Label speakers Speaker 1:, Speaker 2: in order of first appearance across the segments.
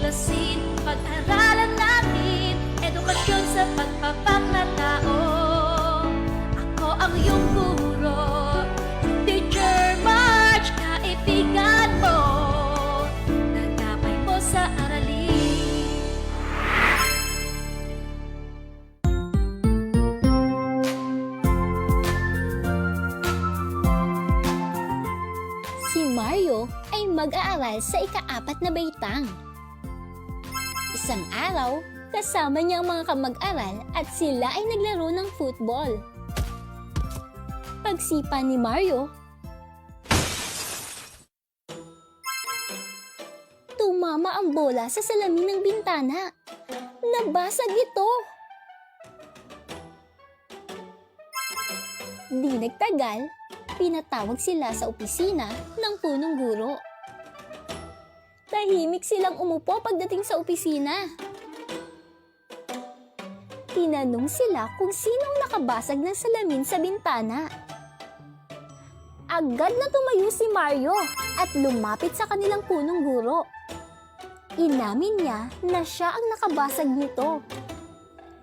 Speaker 1: tuklasin, pag-aralan natin, edukasyon sa pagpapakatao. Ako ang iyong guro, Teacher March, kaibigan mo, nagapay mo sa aralin.
Speaker 2: Si Mario ay mag-aaral sa ika-4 na baitang. Isang araw, kasama niya ang mga kamag-aral at sila ay naglaro ng football. Pagsipa ni Mario, tumama ang bola sa salamin ng bintana. Nabasag ito. Di nagtagal, pinatawag sila sa opisina ng punong guro. Tahimik silang umupo pagdating sa opisina. Tinanong sila kung sinong nakabasag ng salamin sa bintana. Agad na tumayo si Mario at lumapit sa kanilang punong guro. Inamin niya na siya ang nakabasag nito.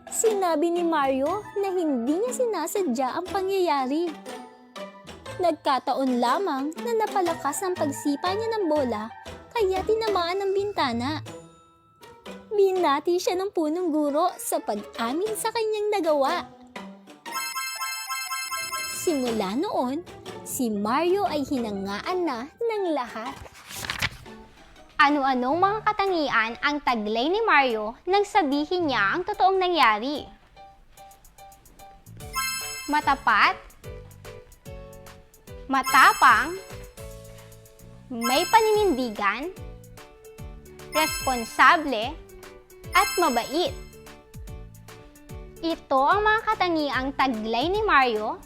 Speaker 2: Sinabi ni Mario na hindi niya sinasadya ang pangyayari. Nagkataon lamang na napalakas ang pagsipa niya ng bola kaya tinamaan ng bintana. Binati siya ng punong guro sa pag-amin sa kanyang nagawa. Simula noon, si Mario ay hinangaan na ng lahat.
Speaker 3: Ano-anong mga katangian ang taglay ni Mario nang sabihin niya ang totoong nangyari? Matapat, matapang, may paninindigan, responsable, at mabait. Ito ang mga katangiang taglay ni Mario,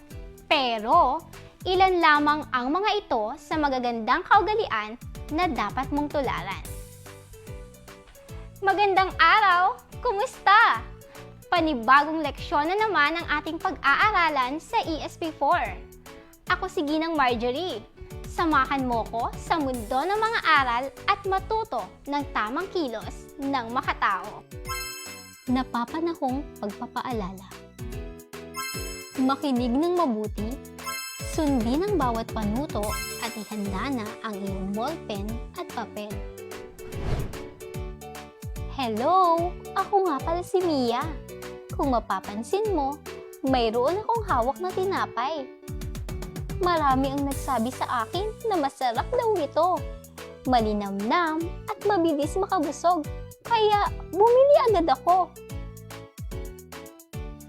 Speaker 3: pero ilan lamang ang mga ito sa magagandang kaugalian na dapat mong tularan. Magandang araw! Kumusta? Panibagong leksyon na naman ang ating pag-aaralan sa ESP4. Ako si Ginang Marjorie. Samahan mo ko sa mundo ng mga aral at matuto ng tamang kilos ng makatao.
Speaker 2: Napapanahong pagpapaalala. Makinig ng mabuti, sundin ang bawat panuto at ihanda na ang iyong ballpen at papel. Hello! Ako nga pala si Mia. Kung mapapansin mo, mayroon akong hawak na tinapay. Marami ang nagsabi sa akin na masarap daw ito. Malinamnam at mabilis makabusog, kaya bumili agad ako.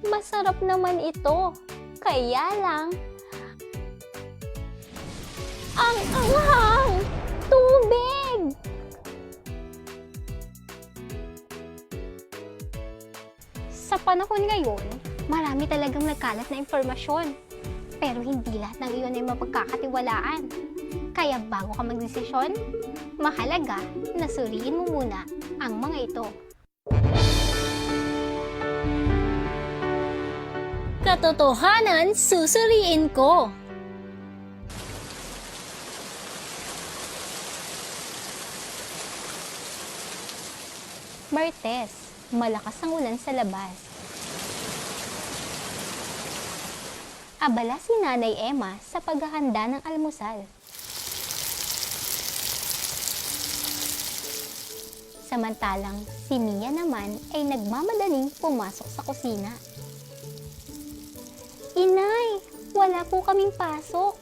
Speaker 2: Masarap naman ito, kaya lang ang anghang! Tubig!
Speaker 3: Sa panahon ngayon, marami talagang nagkalat na impormasyon. Pero hindi lahat ng iyon ay mapagkakatiwalaan. Kaya bago ka magdesisyon, mahalaga na suriin mo muna ang mga ito.
Speaker 2: Katotohanan, susuriin ko. Martes, malakas ang ulan sa labas. Abala si Nanay Emma sa paghahanda ng almusal. Samantalang si Mia naman ay nagmamadaling pumasok sa kusina. Inay, wala po kaming pasok.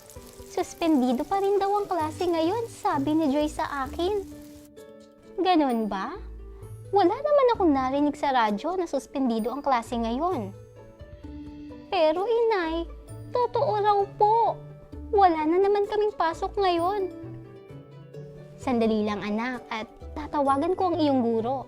Speaker 2: Suspendido pa rin daw ang klase ngayon, sabi ni Joy sa akin. Ganon ba? Wala naman akong narinig sa radyo na suspendido ang klase ngayon. Pero inay, totoo raw po. Wala na naman kaming pasok ngayon. Sandali lang anak at tatawagan ko ang iyong guro.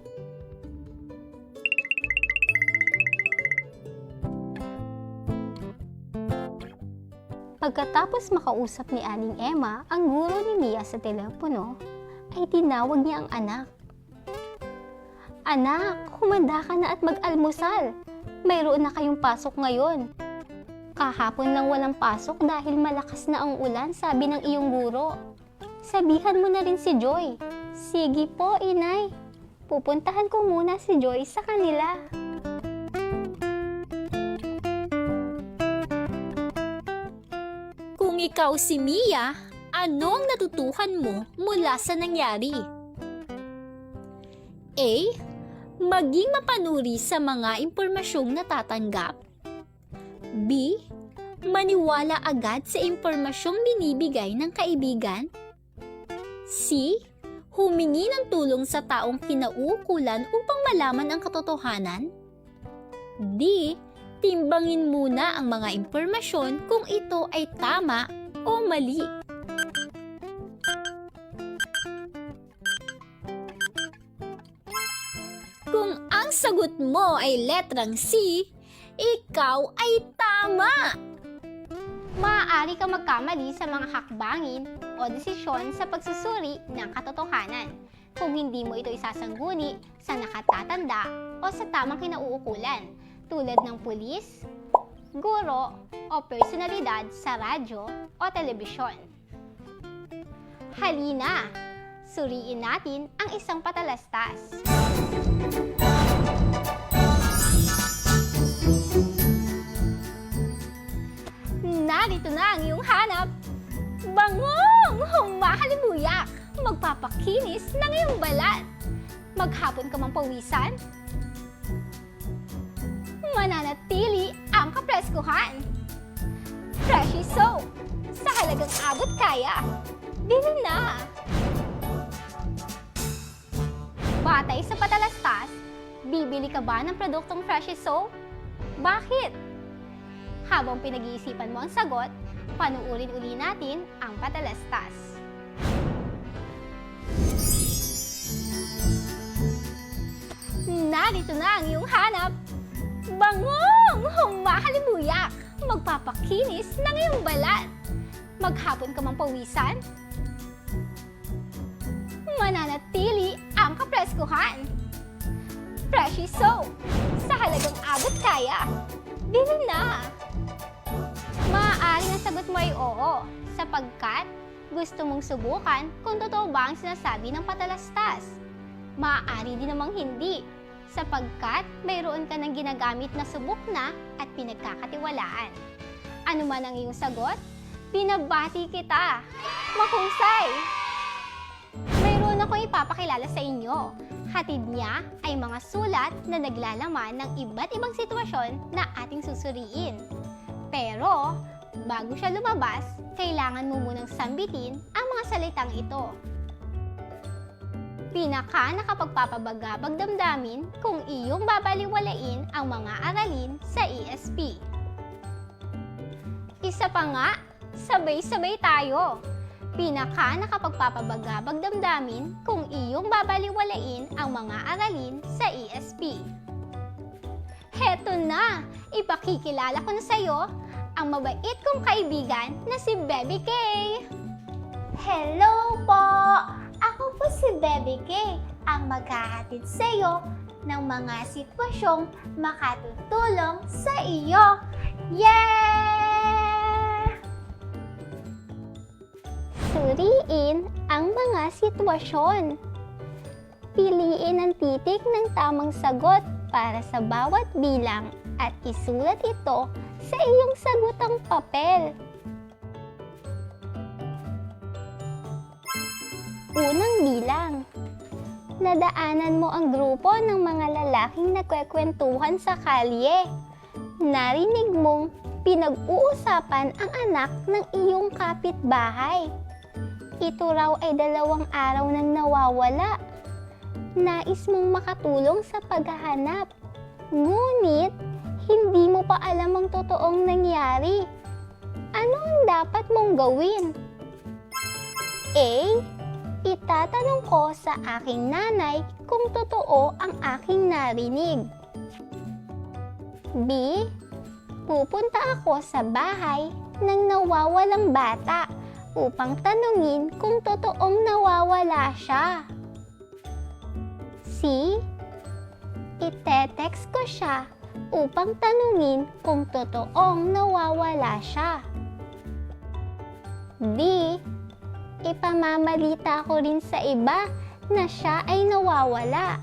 Speaker 2: Pagkatapos makausap ni Aling Emma ang guro ni Mia sa telepono, ay tinawag niya ang anak. Anak, humanda ka na at mag-almusal. Mayroon na kayong pasok ngayon. Kahapon lang walang pasok dahil malakas na ang ulan, sabi ng iyong guro. Sabihan mo na rin si Joy. Sige po, inay.
Speaker 3: pupuntahan ko muna si Joy sa kanila.
Speaker 2: Kung ikaw si Mia, ano ang natutuhan mo mula sa nangyari? A. Maging mapanuri sa mga impormasyong natatanggap. B. Maniwala agad sa impormasyong binibigay ng kaibigan. C. Humingi ng tulong sa taong kinauukulan upang malaman ang katotohanan. D. Timbangin muna ang mga impormasyon kung ito ay tama o mali. Kung ang sagot mo ay letrang C, ikaw ay tama!
Speaker 3: Maaari kang magkamali sa mga hakbangin o desisyon sa pagsusuri ng katotohanan kung hindi mo ito isasangguni sa nakatatanda o sa tamang kinauukulan tulad ng pulis, guro o personalidad sa radyo o telebisyon. Halina, suriin natin ang isang patalastas. Narito na ang iyong hanap. Bangong! Humahalimuyak! Magpapakinis ng iyong balat. Maghapon ka mang pawisan. Mananatili ang kapreskuhan. Freshy soap. Sa halagang abot kaya. Bili na! Batay sa patalastas, bibili ka ba ng produktong Freshy soap? Bakit? Habang pinag-iisipan mo ang sagot, panuurin uli natin ang patalastas. Narito na ang iyong hanap. Bangong! Humahalimuyak! Magpapakinis ng iyong balat. Maghapon ka mang pawisan. Mananatili ang kapreskuhan. Freshy soap. Sa halagang abot kaya. Bili na! Maaari ang sagot mo ay oo, sapagkat gusto mong subukan kung totoo ba ang sinasabi ng patalastas. Maaari din namang hindi, sapagkat mayroon ka ng ginagamit na subok na at pinagkakatiwalaan. Ano man ang iyong sagot, binabati kita! Mahusay! Mayroon akong ipapakilala sa inyo. Hatid niya ay mga sulat na naglalaman ng iba't ibang sitwasyon na ating susuriin. Pero, bago siya lumabas, kailangan mo munang sambitin ang mga salitang ito. Pinaka nakapagpapabagabag damdamin kung iyong babaliwalain ang mga aralin sa ESP. Isa pa nga, sabay-sabay tayo. Pinaka nakapagpapabagabag damdamin kung iyong babaliwalain ang mga aralin sa ESP. Heto na! Ipakikilala ko na sa iyo ang mabait kong kaibigan na si Baby K.
Speaker 2: Hello po! Ako po si Baby K, ang maghahatid sa iyo ng mga sitwasyong makatutulong sa iyo. Yeah!
Speaker 3: Suriin ang mga sitwasyon. Piliin ang titik ng tamang sagot para sa bawat bilang at isulat ito sa iyong sagutang papel. Unang bilang. Nadaanan mo ang grupo ng mga lalaking nagkwekwentuhan sa kalye. Narinig mong pinag-uusapan ang anak ng iyong kapitbahay. Ito raw ay 2 araw nang nawawala. Nais mong makatulong sa paghahanap. Ngunit, hindi mo pa alam ang totoong nangyari. Ano ang dapat mong gawin? A. Itatanong ko sa aking nanay kung totoo ang aking narinig. B. Pupunta ako sa bahay ng nawawalang bata upang tanungin kung totoong nawawala siya. C. Ite-text ko siya upang tanungin kung totoong nawawala siya. D. Ipamamalita ko rin sa iba na siya ay nawawala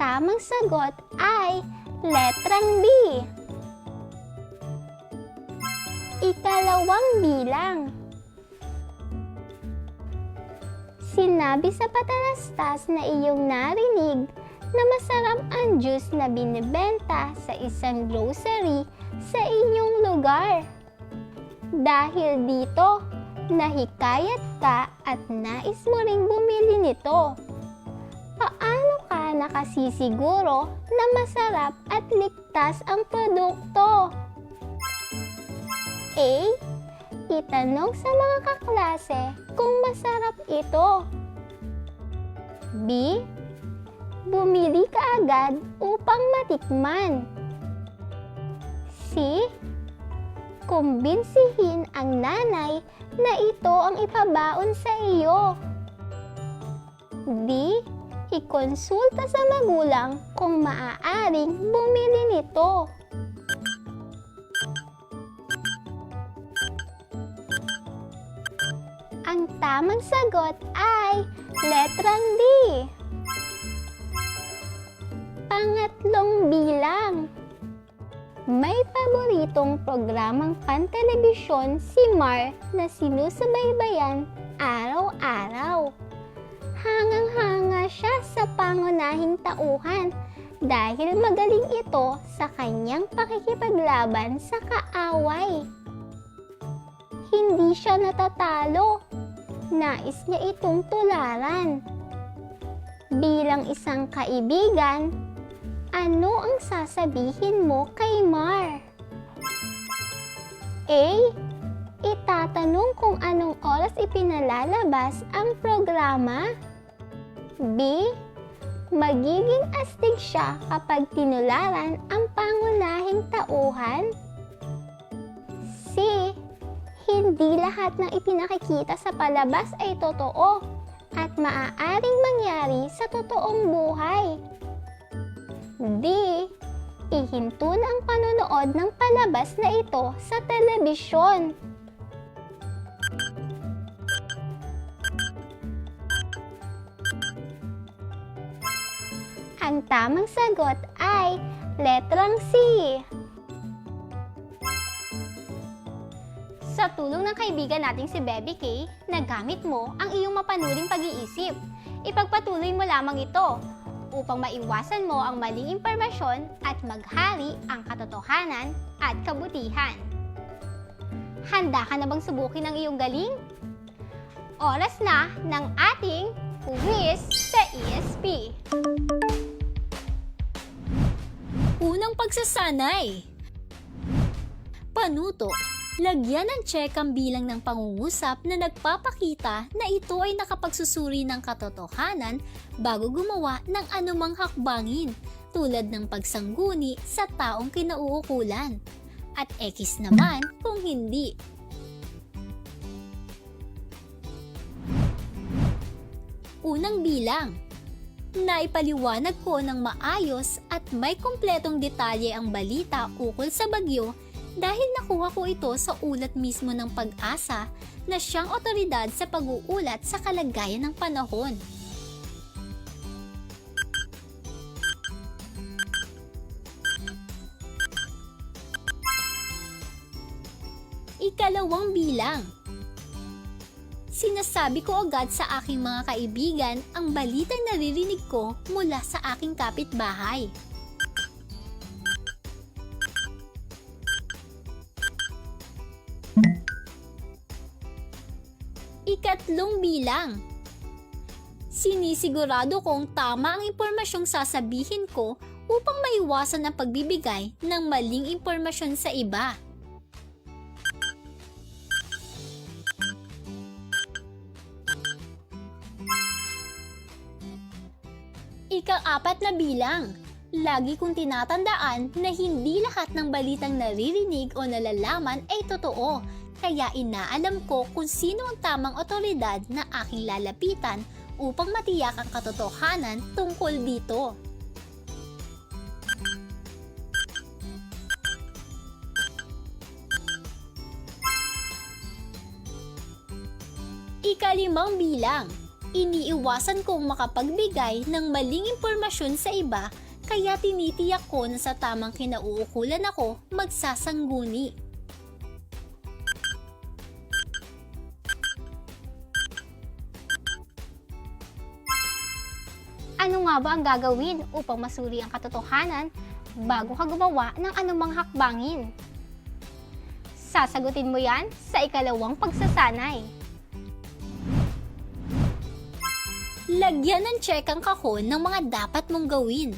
Speaker 3: tamang sagot ay letrang B. Ikalawang bilang. Sinabi sa patalastas na iyong narinig na masarap ang juice na binibenta sa isang grocery sa inyong lugar. Dahil dito, nahikayat ka at nais mo ring bumili nito. Paano ka nakasisiguro na masarap at ligtas ang produkto? A. Itanong sa mga kaklase kung masarap ito. B. Bumili ka agad upang matikman. C. Kumbinsihin ang nanay na ito ang ipabaon sa iyo. D. Ikonsulta sa magulang kung maaaring bumili nito. Ang tamang sagot ay letrang D. Pangatlong bilang. May paboritong programang pantelebisyon si Mar na sinusubaybayan araw-araw. Hangang-hanga siya sa pangunahing tauhan dahil magaling ito sa kanyang pakikipaglaban sa kaaway. Hindi siya natatalo. Nais niya itong tularan. Bilang isang kaibigan, ano ang sasabihin mo kay Mar? A. Itatanong kung anong oras ipinalalabas ang programa. B. Magiging astig siya kapag tinularan ang pangunahing tauhan. C. Hindi lahat ng ipinakikita sa palabas ay totoo at maaaring mangyari sa totoong buhay. D. Ihinto na ang panonood ng palabas na ito sa telebisyon. Ang tamang sagot ay letrang C. Sa tulong ng kaibigan nating si Bebe K, nagamit mo ang iyong mapanuring pag-iisip. Ipagpatuloy mo lamang ito upang maiwasan mo ang maling impormasyon at maghari ang katotohanan at kabutihan. Handa ka na bang subukin ang iyong galing? Oras na ng ating quiz sa ESP.
Speaker 2: Unang pagsasanay. Panuto. Lagyan ng check ang bilang ng pangungusap na nagpapakita na ito ay nakapagsusuri ng katotohanan bago gumawa ng anumang hakbangin tulad ng pagsangguni sa taong kinauukulan. At X naman kung hindi. Unang bilang. Naipaliwanag ko ng maayos at may kumpletong detalye ang balita ukol sa bagyo dahil nakuha ko ito sa ulat mismo ng Pag-asa na siyang otoridad sa pag-uulat sa kalagayan ng panahon. Ikalawang bilang. Sinasabi ko agad sa aking mga kaibigan ang balitang naririnig ko mula sa aking kapitbahay. Ikatlong bilang. Sinisigurado kong tama ang impormasyong sasabihin ko upang maiwasan ang pagbibigay ng maling impormasyon sa iba. Ika-apat na bilang. Lagi kong tinatandaan na hindi lahat ng balitang naririnig o nalalaman ay totoo, kaya inaalam ko kung sino ang tamang otoridad na aking lalapitan upang matiyak ang katotohanan tungkol dito. Ika-5 bilang. Iniiwasan kong makapagbigay ng maling impormasyon sa iba, kaya tinitiyak ko na sa tamang kinauukulan ako magsasangguni.
Speaker 3: Ano nga ba ang gagawin upang masuri ang katotohanan bago ka gumawa ng anumang hakbangin? Sasagutin mo yan sa ikalawang pagsasanay.
Speaker 2: Lagyan ng check ang kahon ng mga dapat mong gawin.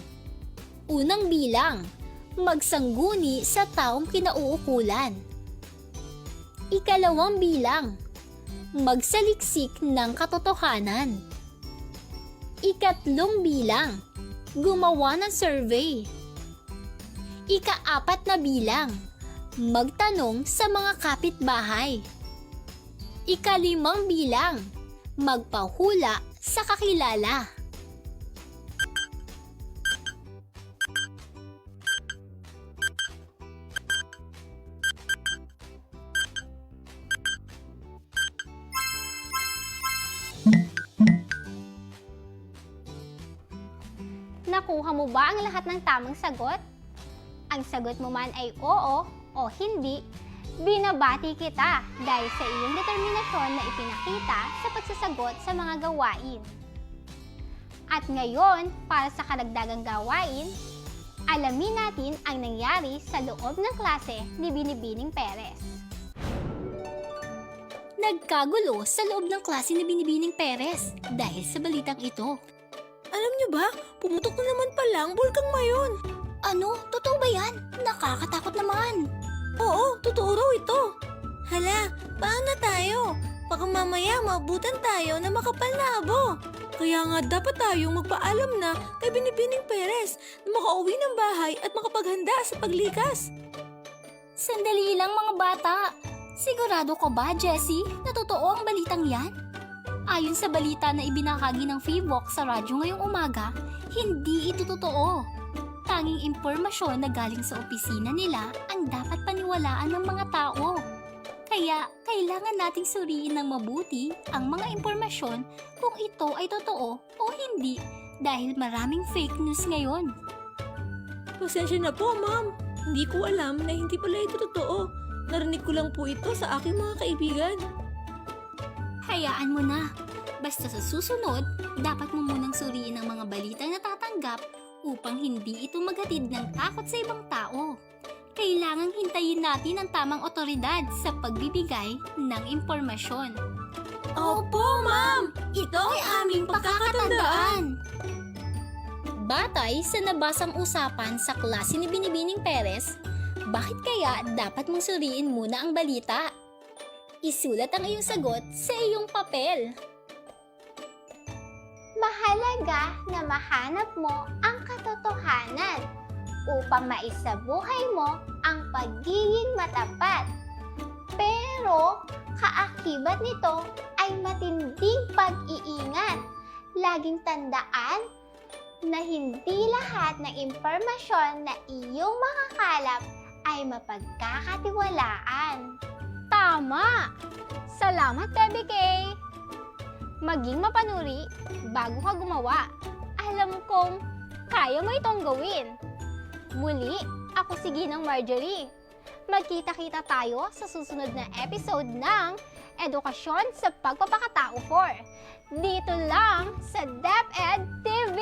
Speaker 2: Unang bilang, magsangguni sa taong kinauukulan. Ikalawang bilang, magsaliksik ng katotohanan. Ikatlong bilang, gumawa ng survey. Ikaapat na bilang, magtanong sa mga kapitbahay. Ikalimang bilang, magpahula sa kakilala.
Speaker 3: Nakuha mo ba ang lahat ng tamang sagot? Ang sagot mo man ay oo o hindi, binabati kita dahil sa iyong determinasyon na ipinakita sa pagsasagot sa mga gawain. At ngayon, para sa karagdagang gawain, alamin natin ang nangyari sa loob ng klase ni Binibining Perez.
Speaker 2: Nagkagulo sa loob ng klase ni Binibining Perez dahil sa balitang ito.
Speaker 4: Alam niyo ba, pumutok na naman pala ang bulkang Mayon.
Speaker 2: Ano? Totoo ba yan? Nakakatakot naman.
Speaker 4: Oo, totoo raw ito. Hala, paano tayo? Baka mamaya maabutan tayo na makapal na abo. Kaya nga dapat tayong magpaalam na kay Binibining Perez na makauwi ng bahay at makapaghanda sa paglikas.
Speaker 2: Sandali lang mga bata. Sigurado ka ba, Jessie, na totoo ang balitang yan? Ayon sa balita na ibinahagi ng Feebok sa radyo ngayong umaga, hindi ito totoo. Tanging impormasyon na galing sa opisina nila ang dapat paniwalaan ng mga tao. Kaya kailangan nating suriin ng mabuti ang mga impormasyon kung ito ay totoo o hindi dahil maraming fake news ngayon.
Speaker 4: Pasensya na po, ma'am. Hindi ko alam na hindi pala ito totoo. Narinig ko lang po ito sa aking mga kaibigan.
Speaker 2: Hayaan mo na. Basta sa susunod, dapat mo munang suriin ang mga balita na tatanggap upang hindi ito maghatid ng takot sa ibang tao. Kailangang hintayin natin ang tamang otoridad sa pagbibigay ng impormasyon.
Speaker 4: Opo, ma'am! Ito ay aming pagkakatandaan.
Speaker 2: Batay sa nabasang usapan sa klase ni Binibining Perez, bakit kaya dapat mong suriin muna ang balita? Isulat ang iyong sagot sa iyong papel.
Speaker 3: Mahalaga na mahanap mo ang katotohanan upang maisabuhay mo ang pagiging matapat. Pero kaakibat nito ay matinding pag-iingat. Laging tandaan na hindi lahat ng impormasyon na iyong makakalap ay mapagkakatiwalaan. Tama! Salamat, Baby Kay! Maging mapanuri bago ka gumawa. Alam kong kaya mo itong gawin. Muli, ako si Ginang Marjorie. Magkita-kita tayo sa susunod na episode ng Edukasyon sa Pagpapakatao 4. Dito lang sa DepEd TV!